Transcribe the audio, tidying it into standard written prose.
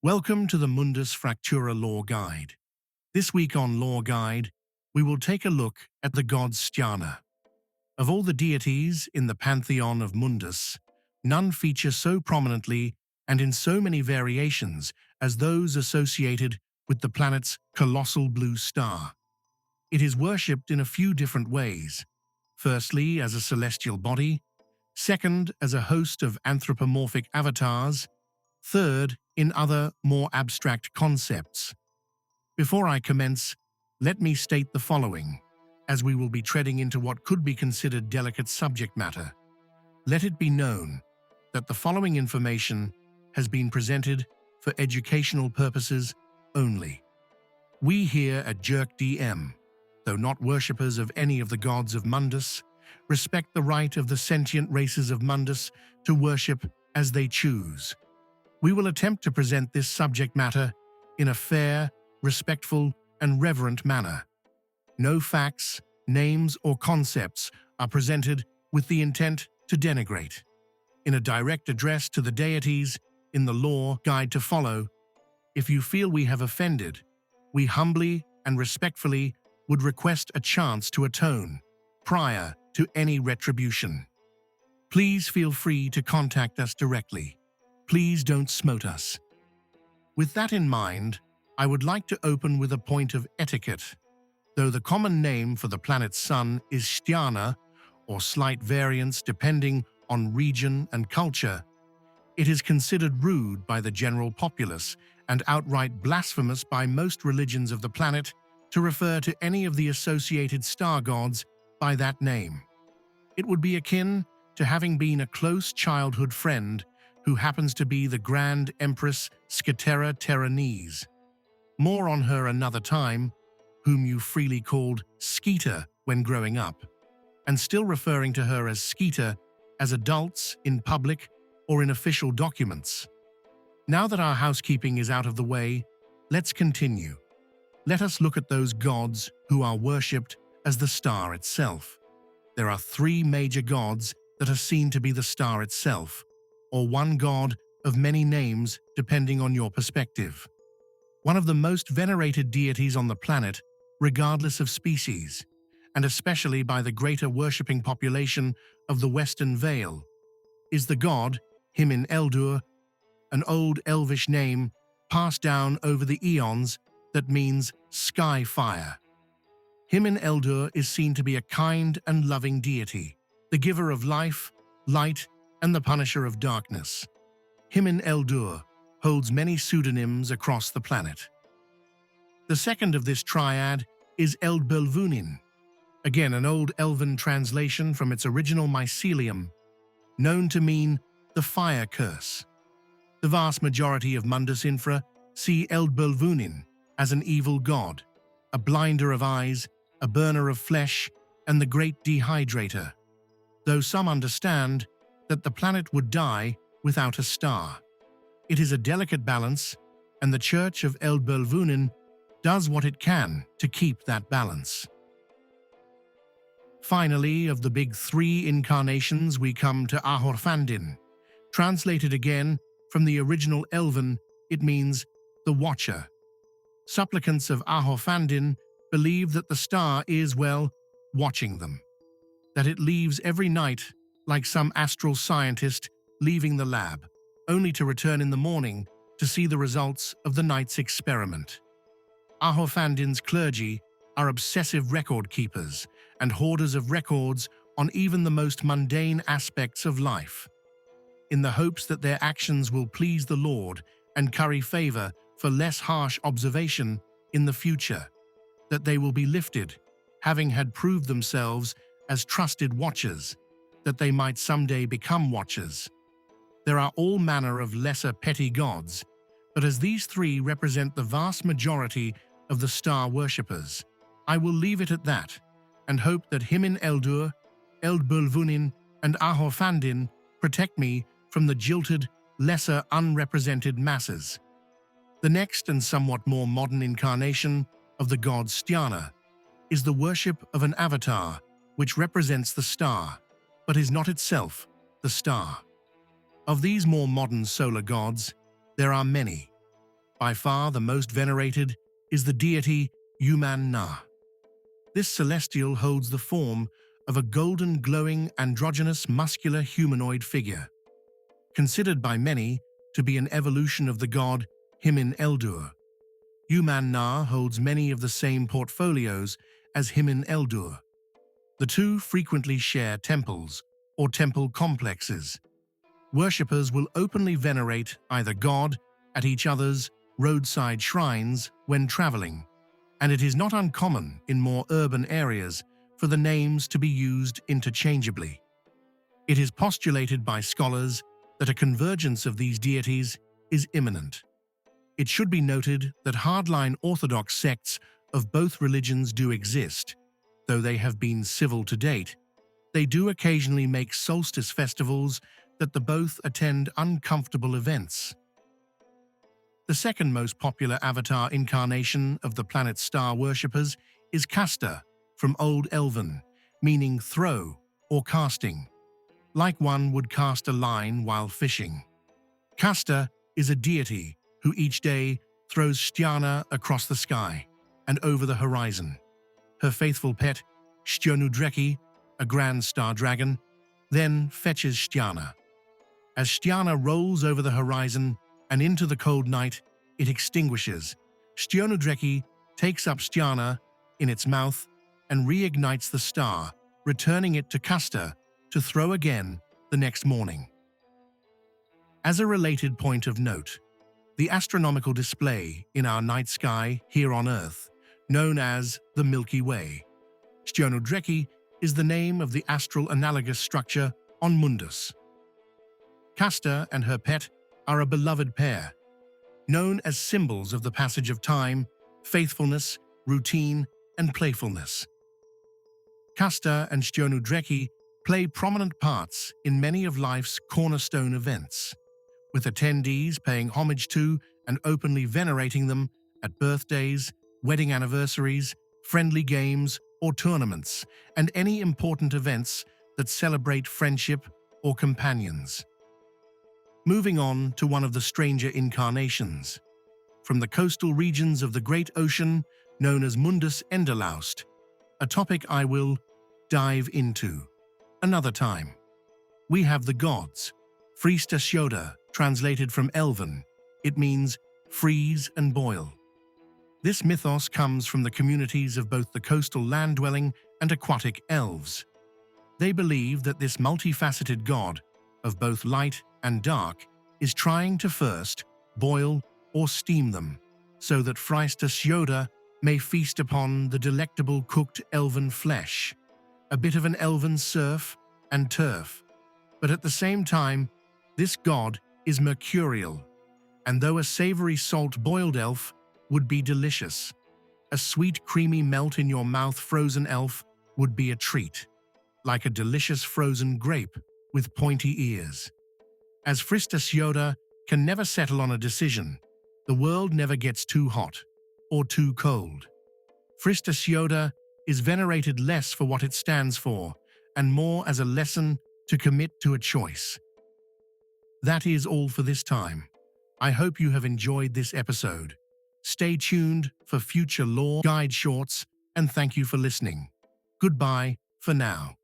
Welcome to the Mundus Fractura Lore Guide. This week on Lore Guide, we will take a look at the god Stjarna. Of all the deities in the pantheon of Mundus, none feature so prominently and in so many variations as those associated with the planet's colossal blue star. It is worshipped in a few different ways. Firstly, as a celestial body. Second, as a host of anthropomorphic avatars. Third, in other, more abstract concepts. Before I commence, let me state the following, as we will be treading into what could be considered delicate subject matter. Let it be known that the following information has been presented for educational purposes only. We here at T.T.R.P.G, though not worshippers of any of the gods of Mundus, respect the right of the sentient races of Mundus to worship as they choose. We will attempt to present this subject matter in a fair, respectful, and reverent manner. No facts, names, or concepts are presented with the intent to denigrate. In a direct address to the deities in the lore guide to follow, if you feel we have offended, we humbly and respectfully would request a chance to atone prior to any retribution. Please feel free to contact us directly. Please don't smote us. With that in mind, I would like to open with a point of etiquette. Though the common name for the planet's sun is Stjarna, or slight variance depending on region and culture, it is considered rude by the general populace and outright blasphemous by most religions of the planet to refer to any of the associated star gods by that name. It would be akin to having been a close childhood friend who happens to be the Grand Empress T.T.R.P.G. More on her another time, whom you freely called Skeeter when growing up, and still referring to her as Skeeter as adults in public or in official documents. Now that our housekeeping is out of the way, let's continue. Let us look at those gods who are worshipped as the star itself. There are three major gods that are seen to be the star itself, or one god of many names depending on your perspective. One of the most venerated deities on the planet, regardless of species, and especially by the greater worshipping population of the Western Vale, is the god Himin-Eldur, an old elvish name passed down over the eons that means sky fire. Himin-Eldur is seen to be a kind and loving deity, the giver of life, light, and the punisher of darkness. Himin-Eldur holds many pseudonyms across the planet. The second of this triad is Eldbelvunin, again an old elven translation from its original mycelium, known to mean the fire curse. The vast majority of Mundus Infra see Eldbelvunin as an evil god, a blinder of eyes, a burner of flesh, and the great dehydrator, though some understand that the planet would die without a star. It is a delicate balance, and the Church of Eldbelvunin does what it can to keep that balance. Finally, of the big three incarnations, we come to Ahorfandin. Translated again from the original Elven, it means the Watcher. Supplicants of Ahorfandin believe that the star is, well, watching them, that it leaves every night like some astral scientist leaving the lab, only to return in the morning to see the results of the night's experiment. Ahorfandin's clergy are obsessive record keepers and hoarders of records on even the most mundane aspects of life, in the hopes that their actions will please the Lord and curry favor for less harsh observation in the future, that they will be lifted, having had proved themselves as trusted watchers, that they might someday become watchers. There are all manner of lesser petty gods, but as these three represent the vast majority of the star worshippers, I will leave it at that, and hope that Himin-Eldur, Eldbelvunin, and Ahorfandin protect me from the jilted, lesser unrepresented masses. The next and somewhat more modern incarnation of the god Stjarna is the worship of an avatar which represents the star, but is not itself the star. Of these more modern solar gods, there are many. By far the most venerated is the deity UNBOUND. This celestial holds the form of a golden glowing androgynous muscular humanoid figure, considered by many to be an evolution of the god Himin-Eldur. UNBOUND holds many of the same portfolios as Himin-Eldur. The two frequently share temples or temple complexes. Worshippers will openly venerate either god at each other's roadside shrines when traveling, and it is not uncommon in more urban areas for the names to be used interchangeably. It is postulated by scholars that a convergence of these deities is imminent. It should be noted that hardline orthodox sects of both religions do exist. Though they have been civil to date, they do occasionally make solstice festivals that the both attend uncomfortable events. The second most popular avatar incarnation of the planet's star worshippers is Casta, from Old Elven, meaning throw or casting, like one would cast a line while fishing. Casta is a deity who each day throws Stjarna across the sky and over the horizon. Her faithful pet, Stjarna, a grand star dragon, then fetches Stjarna. As Stjarna rolls over the horizon and into the cold night, it extinguishes. Stjarna takes up Stjarna in its mouth and reignites the star, returning it to Casta to throw again the next morning. As a related point of note, the astronomical display in our night sky here on Earth, known as the Milky Way. Stjarna is the name of the astral analogous structure on Mundus. Casta and her pet are a beloved pair, known as symbols of the passage of time, faithfulness, routine, and playfulness. Casta and Stjarna play prominent parts in many of life's cornerstone events, with attendees paying homage to and openly venerating them at birthdays, wedding anniversaries, friendly games or tournaments, and any important events that celebrate friendship or companions. Moving on to one of the stranger incarnations. From the coastal regions of the Great Ocean, known as Mundus Enderlaust, a topic I will dive into another time. We have the gods. Frista, translated from Elven, it means freeze and boil. This mythos comes from the communities of both the coastal land-dwelling and aquatic elves. They believe that this multifaceted god, of both light and dark, is trying to first boil or steam them, so that Frista may feast upon the delectable cooked elven flesh, a bit of an elven surf and turf. But at the same time, this god is mercurial, and though a savory salt-boiled elf would be delicious, a sweet creamy melt in your mouth frozen elf would be a treat, like a delicious frozen grape with pointy ears. As Frista can never settle on a decision, the world never gets too hot or too cold. Frista is venerated less for what it stands for and more as a lesson to commit to a choice. That is all for this time. I hope you have enjoyed this episode. Stay tuned for future lore guide shorts, and thank you for listening. Goodbye for now.